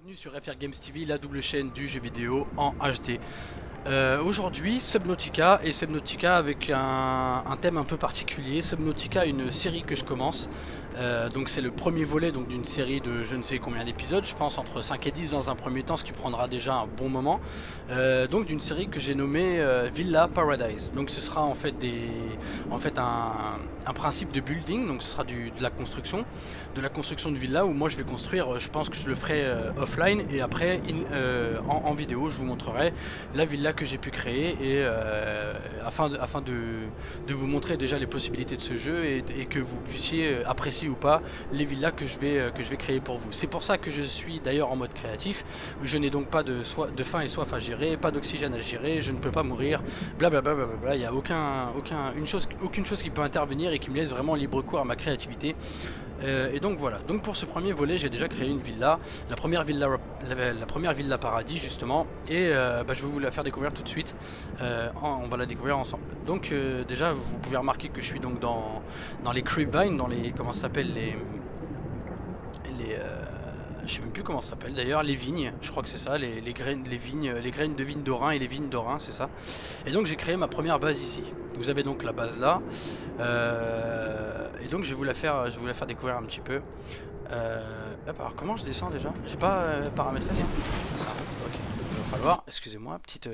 Bienvenue sur FR Games TV, la double chaîne du jeu vidéo en HD. Aujourd'hui Subnautica et Subnautica avec un thème un peu particulier. Subnautica, une série que je commence. Donc c'est le premier volet d'une série de je ne sais combien d'épisodes, je pense entre 5 et 10 dans un premier temps, ce qui prendra déjà un bon moment. Donc d'une série que j'ai nommée Villa Paradise. Donc ce sera en fait un principe de building, donc ce sera de la construction de villa où moi je vais construire. Je pense que je le ferai offline et après en vidéo je vous montrerai la villa que j'ai pu créer et afin de vous montrer déjà les possibilités de ce jeu et que vous puissiez apprécier ou pas les villas que je vais créer pour vous. C'est pour ça que je suis d'ailleurs en mode créatif. Je n'ai donc pas de faim et soif à gérer, pas d'oxygène à gérer, je ne peux pas mourir, blablabla, blablabla. Il n'y a aucune chose qui peut intervenir et qui me laisse vraiment libre cours à ma créativité. Et donc voilà, donc pour ce premier volet j'ai déjà créé une villa, la première villa paradis justement, et je vais vous la faire découvrir tout de suite. On va la découvrir ensemble. Donc déjà vous pouvez remarquer que je suis donc dans les creepvines, dans les, comment ça s'appelle, je sais même plus comment ça s'appelle d'ailleurs, les vignes, je crois que c'est ça, les graines de vignes d'Orin et les vignes d'Orin, c'est ça. Et donc j'ai créé ma première base ici. Vous avez donc la base là, et donc je vais vous la faire découvrir un petit peu. Hop, alors comment je descends déjà? J'ai pas paramétré ça. C'est un peu, ok, il va falloir, excusez-moi, petite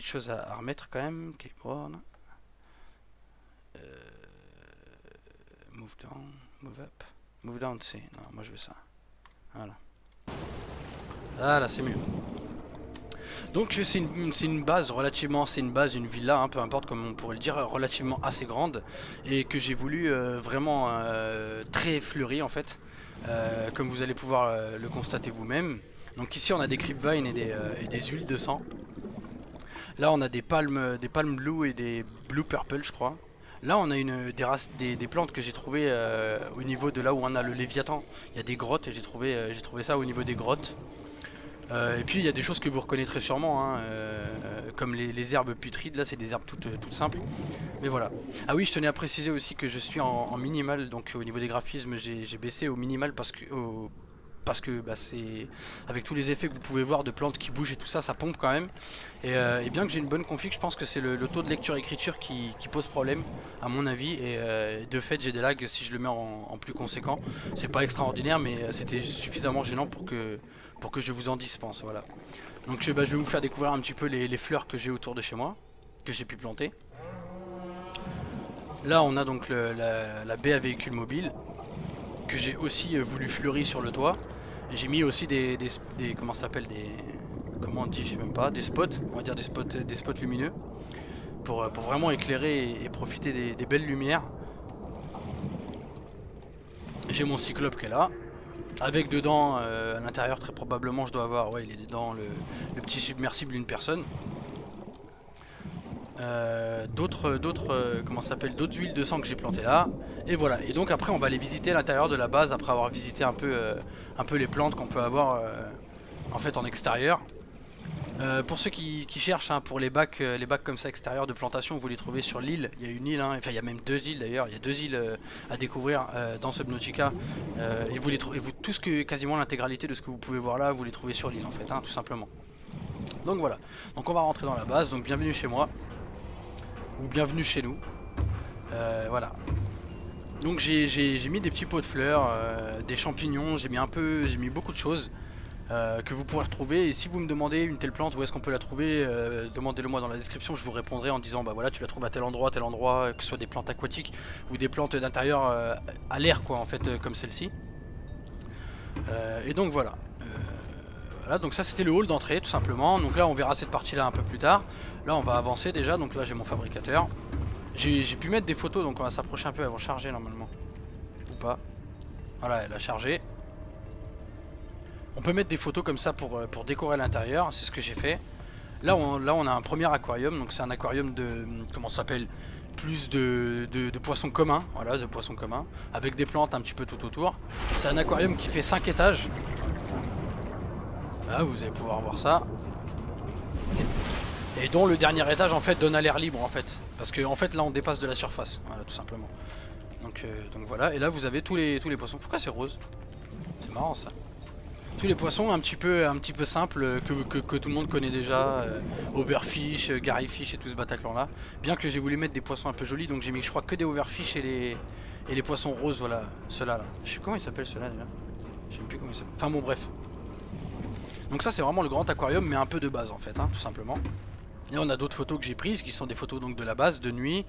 chose à remettre quand même. Keyboard, move down, move up, move down, c'est, non, moi je veux ça. Voilà, c'est mieux. Donc c'est une base relativement, une villa, hein, peu importe comme on pourrait le dire, relativement assez grande et que j'ai voulu vraiment très fleurie en fait, comme vous allez pouvoir le constater vous-même. Donc ici on a des creepvines et des huiles de sang. Là on a des palmes blue et des blue purple je crois. Là on a des plantes que j'ai trouvées au niveau de là où on a le Léviathan. Il y a des grottes et j'ai trouvé ça au niveau des grottes. Et puis il y a des choses que vous reconnaîtrez sûrement, hein, comme les herbes putrides, là c'est des herbes toutes simples. Mais voilà. Ah oui, je tenais à préciser aussi que je suis en minimal, donc au niveau des graphismes j'ai baissé au minimal parce que c'est avec tous les effets que vous pouvez voir de plantes qui bougent et tout ça, ça pompe quand même. Et bien que j'ai une bonne config, je pense que c'est le taux de lecture-écriture qui pose problème à mon avis. Et de fait j'ai des lags si je le mets en plus conséquent. C'est pas extraordinaire mais c'était suffisamment gênant pour que je vous en dispense. Voilà. Donc je vais vous faire découvrir un petit peu les fleurs que j'ai autour de chez moi, que j'ai pu planter. Là on a donc la baie à véhicule mobile que j'ai aussi voulu fleurir sur le toit. J'ai mis aussi des comment ça s'appelle, comment on dit, je sais même pas, des spots, on va dire des spots lumineux pour vraiment éclairer et profiter des belles lumières. J'ai mon cyclope qui est là, avec dedans à l'intérieur très probablement je dois avoir, ouais il est dedans le petit submersible d'une personne. Comment ça s'appelle, d'autres huiles de sang que j'ai plantées là, et voilà. Et donc après on va aller visiter l'intérieur de la base après avoir visité un peu les plantes qu'on peut avoir en fait en extérieur. Pour ceux qui cherchent, hein, pour les bacs comme ça extérieurs de plantation, vous les trouvez sur l'île. Il y a une île, hein, enfin il y a même deux îles d'ailleurs. Il y a deux îles à découvrir dans Subnautica. Et vous quasiment l'intégralité de ce que vous pouvez voir là, vous les trouvez sur l'île en fait, hein, tout simplement. Donc voilà. Donc on va rentrer dans la base. Donc bienvenue chez moi. Ou bienvenue chez nous. Voilà. Donc j'ai mis des petits pots de fleurs, des champignons, j'ai mis beaucoup de choses que vous pourrez retrouver. Et si vous me demandez une telle plante, où est-ce qu'on peut la trouver, demandez-le moi dans la description, je vous répondrai en disant bah voilà tu la trouves à tel endroit, que ce soit des plantes aquatiques ou des plantes d'intérieur à l'air quoi en fait, comme celle-ci. Et donc voilà. Voilà, donc ça c'était le hall d'entrée tout simplement. Donc là on verra cette partie là un peu plus tard. Là on va avancer déjà, donc là j'ai mon fabricateur. J'ai pu mettre des photos, donc on va s'approcher un peu, elles vont charger normalement. Ou pas. Voilà, elle a chargé. On peut mettre des photos comme ça pour décorer l'intérieur, c'est ce que j'ai fait. Là on a un premier aquarium, donc c'est un aquarium de, comment ça s'appelle, plus de poissons communs, voilà, de poissons communs, avec des plantes un petit peu tout autour. C'est un aquarium qui fait 5 étages. Là vous allez pouvoir voir ça. Et dont le dernier étage en fait donne à l'air libre en fait. Parce que en fait là on dépasse de la surface, voilà tout simplement. Donc voilà, et là vous avez tous les poissons. Pourquoi c'est rose? C'est marrant ça. Tous les poissons un petit peu simples que tout le monde connaît déjà, Overfish, Garryfish et tout ce Bataclan là. Bien que j'ai voulu mettre des poissons un peu jolis, donc j'ai mis je crois que des Overfish et les poissons roses, voilà, ceux-là là. Je sais comment ils s'appellent ceux-là déjà. Je sais même plus comment ils s'appellent. Enfin bon bref. Donc ça c'est vraiment le grand aquarium mais un peu de base en fait, hein, tout simplement. Et on a d'autres photos que j'ai prises qui sont des photos donc de la base, de nuit,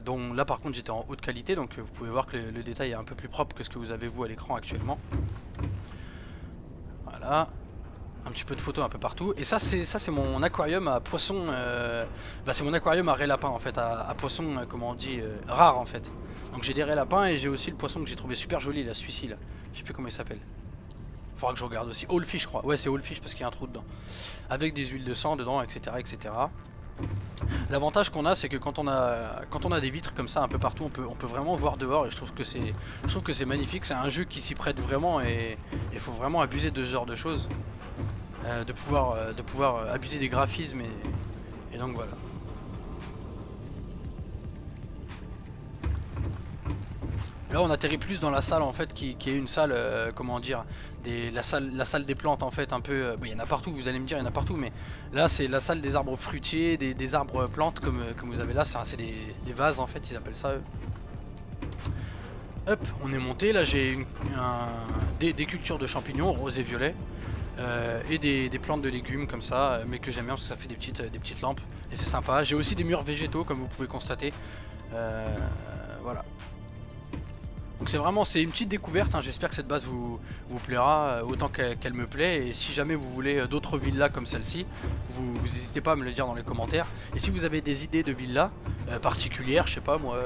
dont là par contre j'étais en haute qualité, donc vous pouvez voir que le détail est un peu plus propre que ce que vous avez vous à l'écran actuellement. Voilà, un petit peu de photos un peu partout. Et ça c'est mon aquarium à poissons, bah c'est mon aquarium à raies lapins en fait, à poissons, comment on dit, rares en fait. Donc j'ai des raies lapins et j'ai aussi le poisson que j'ai trouvé super joli là, celui-ci là, je sais plus comment il s'appelle. Faudra que je regarde aussi. Allfish je crois. Ouais c'est Allfish parce qu'il y a un trou dedans. Avec des huiles de sang dedans, etc. etc. L'avantage qu'on a c'est que quand on a des vitres comme ça un peu partout, on peut vraiment voir dehors et je trouve que c'est magnifique. C'est un jeu qui s'y prête vraiment et il faut vraiment abuser de ce genre de choses. De pouvoir abuser des graphismes et donc voilà. Là on atterrit plus dans la salle en fait qui est une salle, comment dire, la salle des plantes en fait un peu, il y en a partout, vous allez me dire il y en a partout, mais là c'est la salle des arbres fruitiers, des arbres plantes comme vous avez là, c'est des vases en fait, ils appellent ça eux. Hop, on est monté, là j'ai des cultures de champignons, roses et violets, et des plantes de légumes comme ça, mais que j'aime bien parce que ça fait des petites lampes, et c'est sympa. J'ai aussi des murs végétaux comme vous pouvez constater, voilà. Donc c'est une petite découverte, hein. J'espère que cette base vous plaira autant qu'elle me plaît. Et si jamais vous voulez d'autres villas comme celle-ci, vous n'hésitez pas à me le dire dans les commentaires. Et si vous avez des idées de villas particulières, je sais pas moi,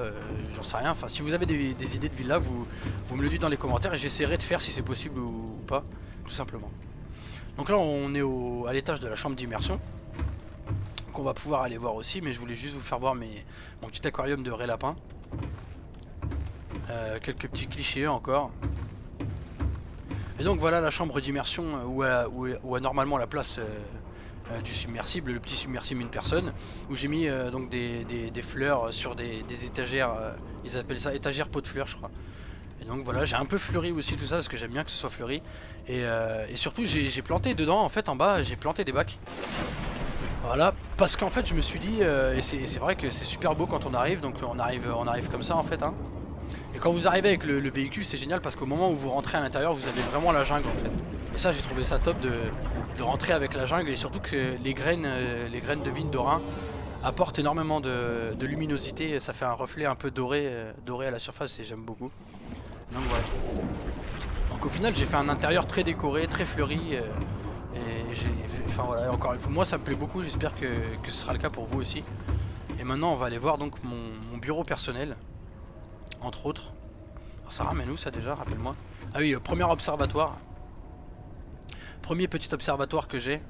j'en sais rien. Enfin si vous avez des idées de villas, vous me le dites dans les commentaires et j'essaierai de faire si c'est possible ou pas, tout simplement. Donc là on est à l'étage de la chambre d'immersion, qu'on va pouvoir aller voir aussi, mais je voulais juste vous faire voir mon petit aquarium de raies lapins. Quelques petits clichés encore. Et donc voilà la chambre d'immersion où a normalement la place du submersible, le petit submersible une personne, où j'ai mis donc des fleurs sur des étagères, ils appellent ça étagères pot de fleurs je crois. Et donc voilà, j'ai un peu fleuri aussi tout ça parce que j'aime bien que ce soit fleuri. Et surtout j'ai planté dedans en fait en bas, j'ai planté des bacs. Voilà, parce qu'en fait je me suis dit, et c'est vrai que c'est super beau quand on arrive, donc on arrive comme ça en fait, hein. Et quand vous arrivez avec le véhicule c'est génial parce qu'au moment où vous rentrez à l'intérieur vous avez vraiment la jungle en fait. Et ça j'ai trouvé ça top de rentrer avec la jungle et surtout que les graines de vigne d'Orin apportent énormément de luminosité. Ça fait un reflet un peu doré à la surface et j'aime beaucoup. Donc voilà. Donc au final j'ai fait un intérieur très décoré, très fleuri. Enfin voilà, encore une fois, moi ça me plaît beaucoup, j'espère que ce sera le cas pour vous aussi. Et maintenant on va aller voir donc mon bureau personnel, entre autres. Alors ça ramène où ça déjà, rappelle-moi. Ah oui, premier observatoire. Premier petit observatoire que j'ai.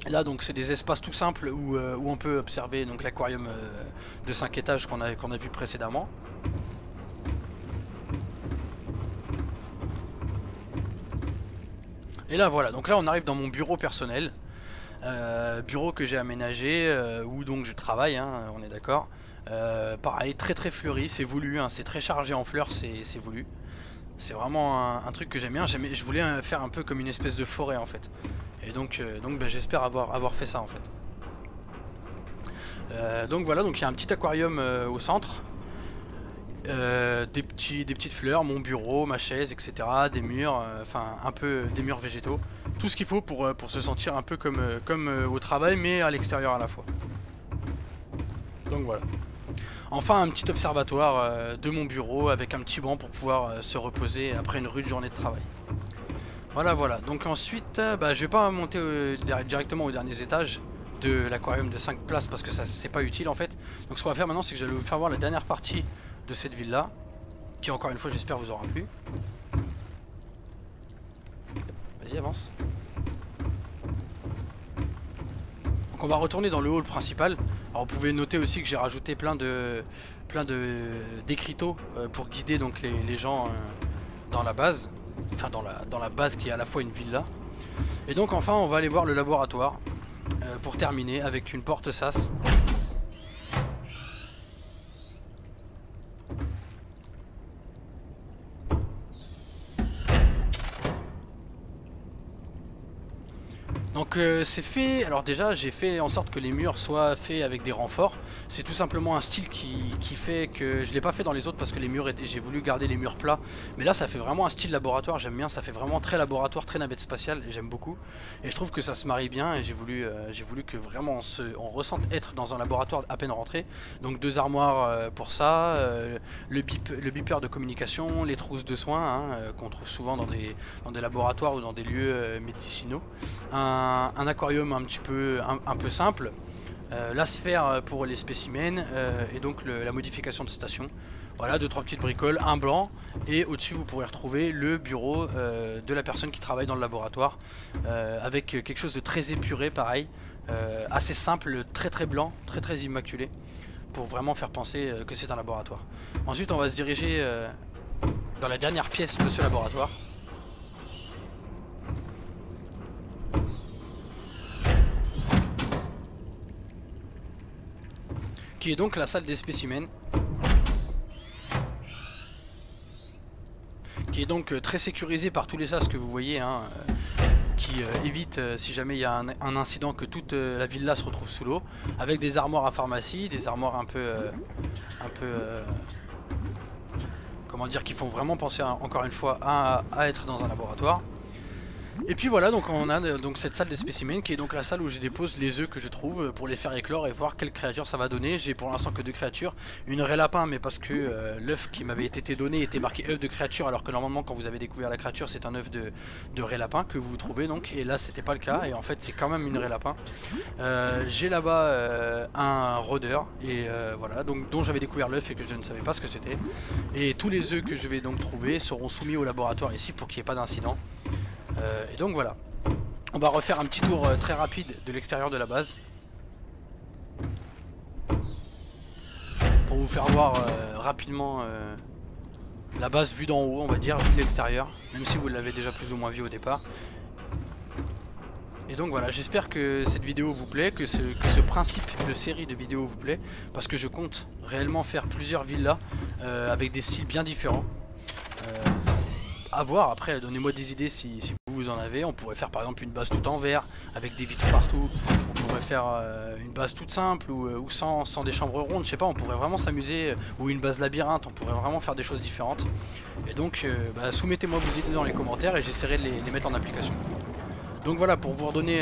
Là donc c'est des espaces tout simples où on peut observer donc l'aquarium de 5 étages qu'on a vu précédemment. Et là voilà, donc là on arrive dans mon bureau personnel, bureau que j'ai aménagé, où donc je travaille, hein, on est d'accord. Pareil, très fleuri, c'est voulu, hein, c'est très chargé en fleurs, c'est voulu. C'est vraiment un truc que j'aime bien, je voulais faire un peu comme une espèce de forêt en fait. Et donc ben, j'espère avoir fait ça en fait. Donc voilà, donc il y a un petit aquarium au centre. Des petites fleurs, mon bureau, ma chaise, etc. Des murs, enfin un peu des murs végétaux. Tout ce qu'il faut pour se sentir un peu comme au travail mais à l'extérieur à la fois. Donc voilà. Enfin un petit observatoire de mon bureau avec un petit banc pour pouvoir se reposer après une rude journée de travail. Voilà. Donc ensuite, je vais pas monter directement aux derniers étages de l'aquarium de 5 places parce que ça c'est pas utile en fait. Donc ce qu'on va faire maintenant c'est que je vais vous faire voir la dernière partie de cette ville là, qui encore une fois j'espère vous aura plu. Vas-y avance. Donc on va retourner dans le hall principal. Alors vous pouvez noter aussi que j'ai rajouté plein d'écriteaux pour guider donc les gens dans la base. Enfin dans la base qui est à la fois une villa. Et donc enfin on va aller voir le laboratoire pour terminer avec une porte sas. Donc c'est fait, alors déjà j'ai fait en sorte que les murs soient faits avec des renforts. C'est tout simplement un style qui fait que je l'ai pas fait dans les autres parce que les murs étaient, j'ai voulu garder les murs plats. Mais là ça fait vraiment un style laboratoire, j'aime bien, ça fait vraiment très laboratoire, très navette spatiale et j'aime beaucoup. Et je trouve que ça se marie bien et j'ai voulu que vraiment on ressente être dans un laboratoire à peine rentré. Donc 2 armoires pour ça, le beeper de communication, les trousses de soins qu'on trouve souvent dans des laboratoires ou dans des lieux médicinaux. Un aquarium un peu simple, la sphère pour les spécimens et donc la modification de station. Voilà, 2-3 petites bricoles, un blanc et au-dessus vous pourrez retrouver le bureau de la personne qui travaille dans le laboratoire avec quelque chose de très épuré pareil, assez simple, très blanc, très immaculé pour vraiment faire penser que c'est un laboratoire. Ensuite on va se diriger dans la dernière pièce de ce laboratoire. Qui est donc la salle des spécimens. Qui est donc très sécurisée par tous les sas que vous voyez, qui évite si jamais il y a un incident que toute la villa se retrouve sous l'eau. Avec des armoires à pharmacie, des armoires un peu comment dire, qui font vraiment penser encore une fois à être dans un laboratoire. Et puis voilà, donc on a donc cette salle des spécimens qui est donc la salle où je dépose les œufs que je trouve pour les faire éclore et voir quelle créature ça va donner. J'ai pour l'instant que 2 créatures, une raie lapin mais parce que l'œuf qui m'avait été donné était marqué œuf de créature alors que normalement quand vous avez découvert la créature c'est un œuf de raie lapin que vous trouvez donc, et là c'était pas le cas et en fait c'est quand même une raie lapin. J'ai là-bas un rôdeur et voilà, donc dont j'avais découvert l'œuf et que je ne savais pas ce que c'était. Et tous les œufs que je vais donc trouver seront soumis au laboratoire ici pour qu'il n'y ait pas d'incident. Et donc voilà, on va refaire un petit tour très rapide de l'extérieur de la base pour vous faire voir rapidement la base vue d'en haut, on va dire, vue de l'extérieur, même si vous l'avez déjà plus ou moins vu au départ. Et donc voilà, j'espère que cette vidéo vous plaît, que ce principe de série de vidéos vous plaît, parce que je compte réellement faire plusieurs villas avec des styles bien différents. À voir, après donnez-moi des idées si vous en avez. On pourrait faire par exemple une base toute en verre avec des vitres partout. On pourrait faire une base toute simple ou sans des chambres rondes, je sais pas, on pourrait vraiment s'amuser. Ou une base labyrinthe, on pourrait vraiment faire des choses différentes. Et donc soumettez-moi vos idées dans les commentaires et j'essaierai de les mettre en application. Donc voilà, pour vous redonner...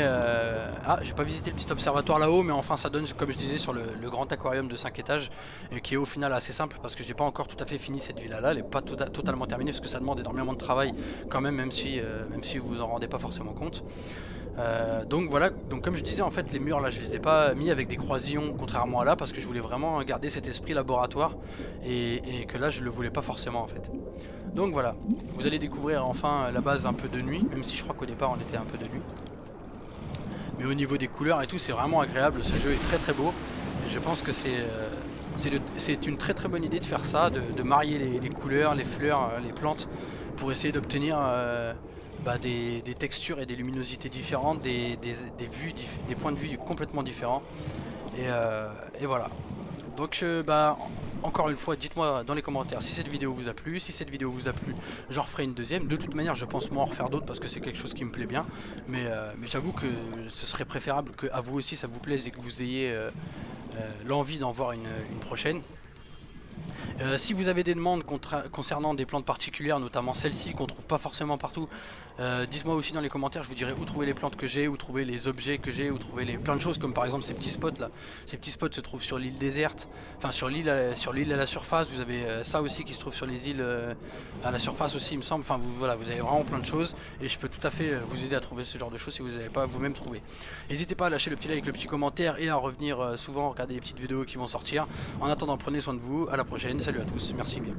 Ah, j'ai pas visité le petit observatoire là-haut, mais enfin ça donne, comme je disais, sur le grand aquarium de 5 étages, et qui est au final assez simple, parce que j'ai pas encore tout à fait fini cette villa-là, elle est pas totalement terminée, parce que ça demande énormément de travail quand même, même si vous vous en rendez pas forcément compte. Donc voilà, donc comme je disais, en fait les murs là je les ai pas mis avec des croisillons contrairement à là parce que je voulais vraiment garder cet esprit laboratoire et que là je le voulais pas forcément en fait. Donc voilà, vous allez découvrir enfin la base un peu de nuit, même si je crois qu'au départ on était un peu de nuit. Mais au niveau des couleurs et tout c'est vraiment agréable, ce jeu est très beau et je pense que c'est une très bonne idée de faire ça, de marier les couleurs, les fleurs, les plantes pour essayer d'obtenir des textures et des luminosités différentes, des points de vue complètement différents. Et voilà. Donc encore une fois, dites-moi dans les commentaires si cette vidéo vous a plu. Si cette vidéo vous a plu, j'en referai une deuxième. De toute manière, je pense moi en refaire d'autres parce que c'est quelque chose qui me plaît bien. Mais j'avoue que ce serait préférable qu'à vous aussi ça vous plaise et que vous ayez l'envie d'en voir une prochaine. Si vous avez des demandes concernant des plantes particulières, notamment celles-ci qu'on trouve pas forcément partout, dites-moi aussi dans les commentaires, je vous dirai où trouver les plantes que j'ai, où trouver les objets que j'ai, où trouver plein de choses comme par exemple ces petits spots là. Ces petits spots se trouvent sur l'île déserte, enfin sur l'île à la surface, vous avez ça aussi qui se trouve sur les îles à la surface aussi il me semble, enfin voilà, vous avez vraiment plein de choses et je peux tout à fait vous aider à trouver ce genre de choses si vous n'avez pas vous-même trouvé. N'hésitez pas à lâcher le petit like, le petit commentaire et à revenir souvent regarder les petites vidéos qui vont sortir. En attendant, prenez soin de vous, à la prochaine, salut à tous, merci bien.